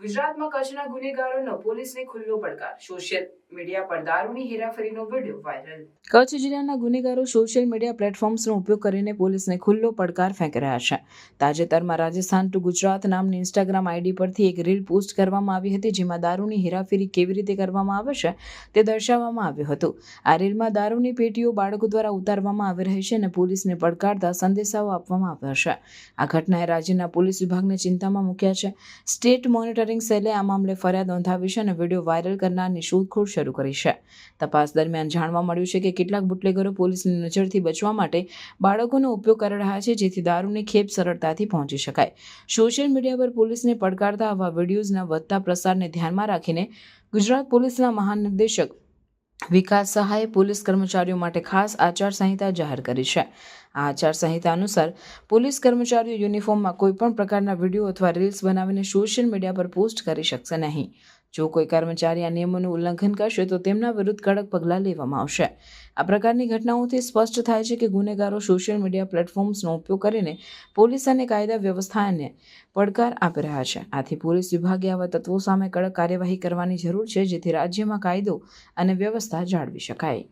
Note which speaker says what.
Speaker 1: ગુજરાતમાં કચ્છના ગુનેગારોનો પોલીસને ખુલ્લો પડકાર. સોશિયલ મીડિયા પર દારૂની હેરાફેરીનો વિડીયો વાયરલ. કચ્છ જિલ્લાના ગુનેગારો સોશિયલ મીડિયા પ્લેટફોર્મ્સનો ઉપયોગ કરીને પોલીસને ખુલ્લો પડકાર ફેંકી રહ્યા છે. તાજેતરમાં રાજસ્થાન ટુ ગુજરાત નામની ઇન્સ્ટાગ્રામ આઈડી પરથી એક રીલ પોસ્ટ કરવામાં આવી હતી, જેમાં દારૂની હેરાફેરી કેવી રીતે કરવામાં આવે છે તે દર્શાવવામાં આવ્યું હતું. આ રીલમાં દારૂની પેટીઓ બાળકો દ્વારા ઉતારવામાં આવી રહી છે અને પોલીસને પડકારતા સંદેશાઓ આપવામાં આવ્યા છે. આ ઘટનાએ રાજ્યના પોલીસ વિભાગને ચિંતામાં મૂક્યા છે. સ્ટેટ મોનિટરિંગ સેલે આ મામલે ફરિયાદ નોંધાવી છે અને વિડીયો વાયરલ કરનારની શોધખોળ શરૂ કરી છે. તપાસ દરમિયાન જાણવા મળ્યું છે કે કેટલાક બુટલેગરો પોલીસની નજરથી બચવા માટે બાળકોનો ઉપયોગ કરી રહ્યા છે, જેથી દારૂની ખેપ સરળતાથી પહોંચી શકાય. સોશિયલ મીડિયા પર પોલીસને પડકારતા આવા વિડીયોઝના વધતા પ્રસારને ધ્યાનમાં રાખીને ગુજરાત પોલીસના મહાનિર્દેશક વિકાસ સહાયે પોલીસ કર્મચારીઓ માટે ખાસ આચારસંહિતા જાહેર કરી છે. આ આચારસંહિતા અનુસાર પોલીસ કર્મચારીઓ યુનિફોર્મમાં કોઈપણ પ્રકારના વિડીયો અથવા રીલ્સ બનાવીને સોશિયલ મીડિયા પર પોસ્ટ કરી શકશે નહીં. જો કોઈ કર્મચારી આ નિયમોનું ઉલ્લંઘન કરશે તો તેમના વિરુદ્ધ કડક પગલાં લેવામાં આવશે. આ પ્રકારની ઘટનાઓથી સ્પષ્ટ થાય છે કે ગુનેગારો સોશિયલ મીડિયા પ્લેટફોર્મ્સનો ઉપયોગ કરીને પોલીસ અને કાયદા વ્યવસ્થાને પડકાર આપી રહ્યા છે. આથી પોલીસ વિભાગે આવા તત્વો સામે કડક કાર્યવાહી કરવાની જરૂર છે, જેથી રાજ્યમાં કાયદો અને વ્યવસ્થા જાળવી શકાય.